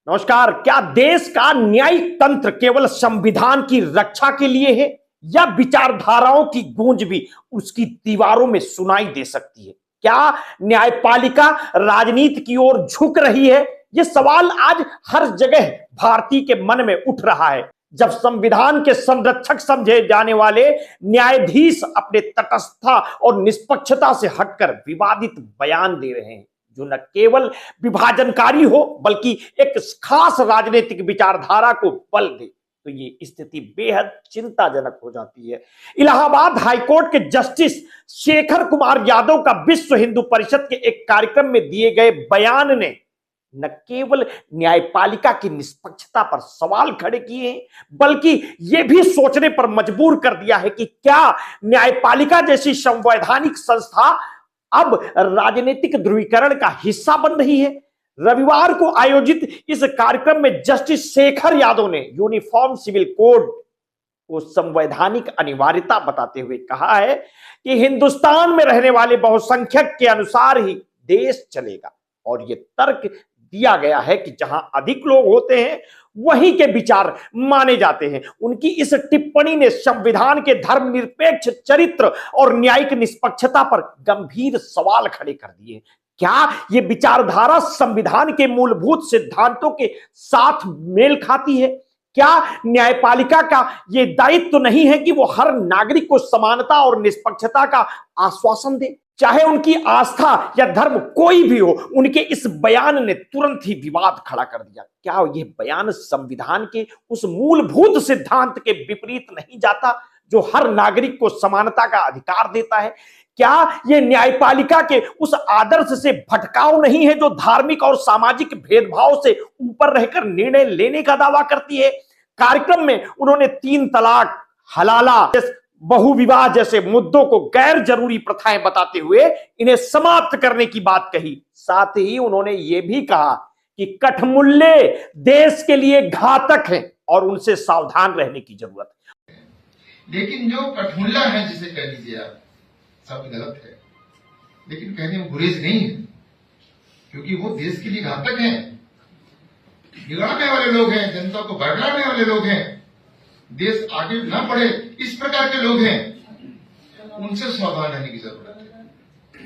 नमस्कार। क्या देश का न्यायिक तंत्र केवल संविधान की रक्षा के लिए है या विचारधाराओं की गूंज भी उसकी दीवारों में सुनाई दे सकती है? क्या न्यायपालिका राजनीति की ओर झुक रही है? यह सवाल आज हर जगह भारतीय के मन में उठ रहा है, जब संविधान के संरक्षक समझे जाने वाले न्यायाधीश अपने तटस्थता और निष्पक्षता से हटकर विवादित बयान दे रहे हैं, जो न केवल विभाजनकारी हो बल्कि एक खास राजनीतिक विचारधारा को बल दे। तो ये स्थिति बेहद चिंताजनक हो जाती है। इलाहाबाद हाईकोर्ट के जस्टिस शेखर कुमार यादव का विश्व हिंदू परिषद के एक कार्यक्रम में दिए गए बयान ने न केवल न्यायपालिका की निष्पक्षता पर सवाल खड़े किए हैं, बल्कि यह भी सोचने पर मजबूर कर दिया है कि क्या न्यायपालिका जैसी संवैधानिक संस्था अब राजनीतिक ध्रुवीकरण का हिस्सा बन रही है। रविवार को आयोजित इस कार्यक्रम में जस्टिस शेखर यादव ने यूनिफॉर्म सिविल कोड को संवैधानिक अनिवार्यता बताते हुए कहा है कि हिंदुस्तान में रहने वाले बहुसंख्यक के अनुसार ही देश चलेगा, और यह तर्क दिया गया है कि जहां अधिक लोग होते हैं वहीं के विचार माने जाते हैं। उनकी इस टिप्पणी ने संविधान के धर्मनिरपेक्ष चरित्र और न्यायिक निष्पक्षता पर गंभीर सवाल खड़े कर दिए। क्या यह विचारधारा संविधान के मूलभूत सिद्धांतों के साथ मेल खाती है? क्या न्यायपालिका का यह दायित्व नहीं है कि वो हर नागरिक को समानता और निष्पक्षता का आश्वासन दे, चाहे उनकी आस्था या धर्म कोई भी हो? उनके इस बयान ने तुरंत ही विवाद खड़ा कर दिया। क्या यह बयान संविधान के उस मूलभूत सिद्धांत के विपरीत नहीं जाता जो हर नागरिक को समानता का अधिकार देता है? क्या यह न्यायपालिका के उस आदर्श से भटकाव नहीं है जो धार्मिक और सामाजिक भेदभाव से ऊपर रहकर निर्णय लेने का दावा करती है? कार्यक्रम में उन्होंने 3 तलाक, हलाला, बहुविवाह जैसे मुद्दों को गैर जरूरी प्रथाएं बताते हुए इन्हें समाप्त करने की बात कही। साथ ही उन्होंने यह भी कहा कि कठमुल्ले देश के लिए घातक हैं और उनसे सावधान रहने की जरूरत है। लेकिन जो कठमुल्ला है, जिसे कह लीजिए आप, शब्द गलत है, लेकिन कहने में गुरेज नहीं है, क्योंकि वो देश के लिए घातक हैं, बिगाड़ने वाले लोग हैं, जनता को भड़काने वाले लोग हैं, देश आगे न बढ़े इस प्रकार के लोग हैं, उनसे सावधान रहने की जरूरत है।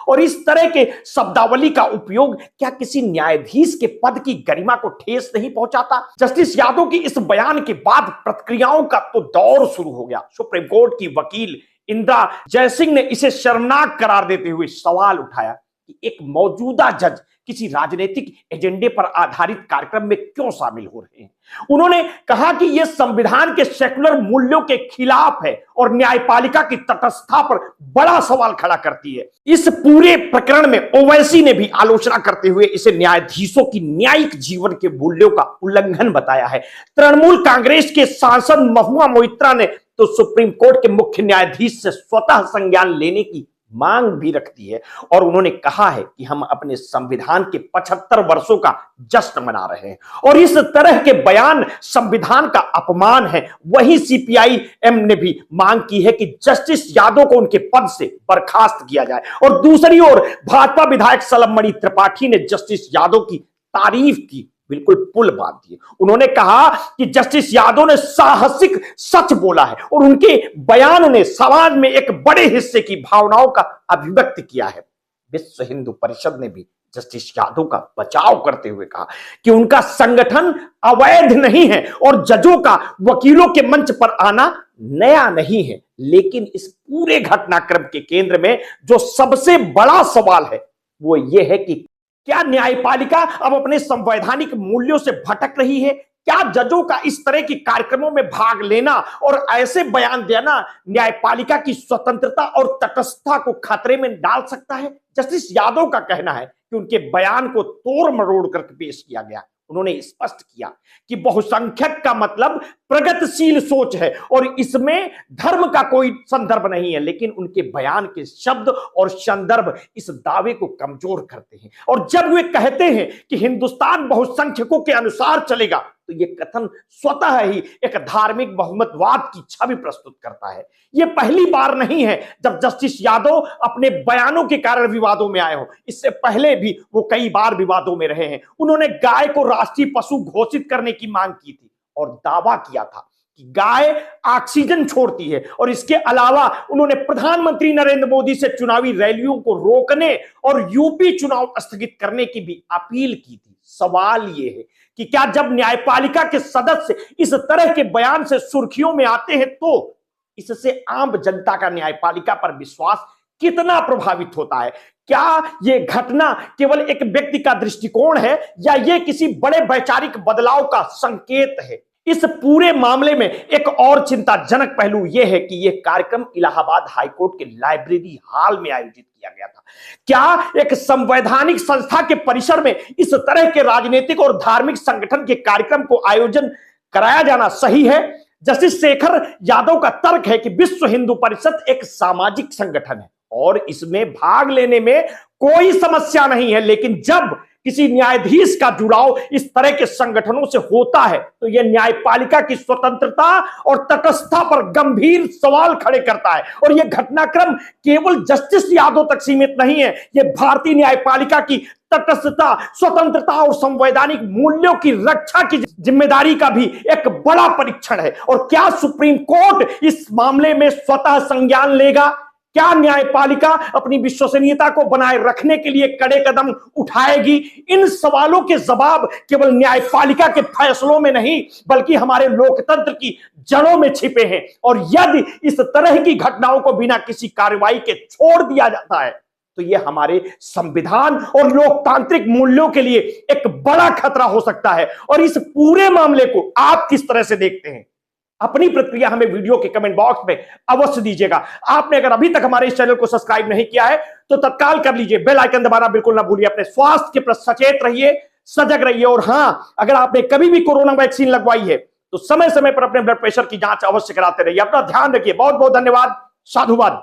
और इस तरह के शब्दावली का उपयोग क्या किसी न्यायाधीश के पद की गरिमा को ठेस नहीं पहुंचाता? जस्टिस यादव की इस बयान के बाद प्रतिक्रियाओं का तो दौर शुरू हो गया। सुप्रीम कोर्ट की वकील इंदिरा जयसिंह ने इसे शर्मनाक करार देते हुए सवाल उठाया कि एक मौजूदा जज किसी राजनीतिक एजेंडे पर आधारित कार्यक्रम में क्यों शामिल हो रहे हैं। उन्होंने कहा कि यह संविधान के सेकुलर मूल्यों के खिलाफ है और न्यायपालिका की तटस्थता पर बड़ा सवाल खड़ा करती है। इस पूरे प्रकरण में ओवैसी ने भी आलोचना करते हुए इसे न्यायाधीशों की न्यायिक जीवन के मूल्यों का उल्लंघन बताया है। तृणमूल कांग्रेस के सांसद महुआ मोइत्रा ने तो सुप्रीम कोर्ट के मुख्य न्यायाधीश से स्वतः संज्ञान लेने की मांग भी रखती है, और उन्होंने कहा है कि हम अपने संविधान के 75 वर्षों का जश्न मना रहे हैं और इस तरह के बयान संविधान का अपमान है। वहीं सीपीआईएम ने भी मांग की है कि जस्टिस यादव को उनके पद से बर्खास्त किया जाए, और दूसरी ओर भाजपा विधायक सलमणि त्रिपाठी ने जस्टिस यादव की तारीफ की, बिल्कुल पुल बांध दिए। उन्होंने कहा कि जस्टिस यादव ने साहसिक सच बोला है और उनके बयान ने समाज में एक बड़े हिस्से की भावनाओं का अभिव्यक्त किया है। विश्व हिंदू परिषद ने भी जस्टिस यादव का बचाव करते हुए कहा कि उनका संगठन अवैध नहीं है और जजों का वकीलों के मंच पर आना नया नहीं है, लेकिन इस पूरे घटनाक्रम के केंद्र में जो सबसे बड़ा सवाल है वो ये है कि क्या न्यायपालिका अब अपने संवैधानिक मूल्यों से भटक रही है? क्या जजों का इस तरह के कार्यक्रमों में भाग लेना और ऐसे बयान देना न्यायपालिका की स्वतंत्रता और तटस्थता को खतरे में डाल सकता है? जस्टिस यादव का कहना है कि उनके बयान को तोड़ मरोड़ करके पेश किया गया। उन्होंने स्पष्ट किया कि बहुसंख्यक का मतलब प्रगतिशील सोच है और इसमें धर्म का कोई संदर्भ नहीं है, लेकिन उनके बयान के शब्द और संदर्भ इस दावे को कमजोर करते हैं। और जब वे कहते हैं कि हिंदुस्तान बहुसंख्यकों के अनुसार चलेगा, तो ये कथन स्वतः ही एक धार्मिक बहुमतवाद की छवि प्रस्तुत करता है। ये पहली बार नहीं है जब जस्टिस यादव अपने बयानों के कारण विवादों में आए हो। इससे पहले भी वो कई बार विवादों में रहे हैं। उन्होंने गाय को राष्ट्रीय पशु घोषित करने की मांग की थी और दावा किया था कि गाय ऑक्सीजन छोड़ती है, और इसके अलावा उन्होंने प्रधानमंत्री नरेंद्र मोदी से चुनावी रैलियों को रोकने और यूपी चुनाव स्थगित करने की भी अपील की थी। सवाल यह है कि क्या जब न्यायपालिका के सदस्य इस तरह के बयान से सुर्खियों में आते हैं तो इससे आम जनता का न्यायपालिका पर विश्वास कितना प्रभावित होता है? क्या यह घटना केवल एक व्यक्ति का दृष्टिकोण है या यह किसी बड़े वैचारिक बदलाव का संकेत है? इस पूरे मामले में एक और चिंताजनक पहलू यह है कि यह कार्यक्रम इलाहाबाद हाईकोर्ट के लाइब्रेरी हॉल में आयोजित किया गया था। क्या एक संवैधानिक संस्था के परिसर में इस तरह के राजनीतिक और धार्मिक संगठन के कार्यक्रम को आयोजन कराया जाना सही है? जस्टिस शेखर यादव का तर्क है कि विश्व हिंदू परिषद एक सामाजिक संगठन है और इसमें भाग लेने में कोई समस्या नहीं है, लेकिन जब किसी न्यायाधीश का जुड़ाव इस तरह के संगठनों से होता है तो यह न्यायपालिका की स्वतंत्रता और तटस्थता पर गंभीर सवाल खड़े करता है। और यह घटनाक्रम केवल जस्टिस यादव तक सीमित नहीं है, यह भारतीय न्यायपालिका की तटस्थता, स्वतंत्रता और संवैधानिक मूल्यों की रक्षा की जिम्मेदारी का भी एक बड़ा परीक्षण है। और क्या सुप्रीम कोर्ट इस मामले में स्वतः संज्ञान लेगा? क्या न्यायपालिका अपनी विश्वसनीयता को बनाए रखने के लिए कड़े कदम उठाएगी? इन सवालों के जवाब केवल न्यायपालिका के फैसलों में नहीं बल्कि हमारे लोकतंत्र की जड़ों में छिपे हैं। और यदि इस तरह की घटनाओं को बिना किसी कार्रवाई के छोड़ दिया जाता है तो यह हमारे संविधान और लोकतांत्रिक मूल्यों के लिए एक बड़ा खतरा हो सकता है। और इस पूरे मामले को आप किस तरह से देखते हैं? अपनी प्रतिक्रिया हमें वीडियो के कमेंट बॉक्स में अवश्य दीजिएगा। आपने अगर अभी तक हमारे इस चैनल को सब्सक्राइब नहीं किया है तो तत्काल कर लीजिए, बेल आइकन दबाना बिल्कुल ना भूलिए। अपने स्वास्थ्य के प्रति सचेत रहिए, सजग रहिए। और हां, अगर आपने कभी भी कोरोना वैक्सीन लगवाई है तो समय समय पर अपने ब्लड प्रेशर की जांच अवश्य कराते रहिए। अपना ध्यान रखिए। बहुत बहुत धन्यवाद। साधुवाद।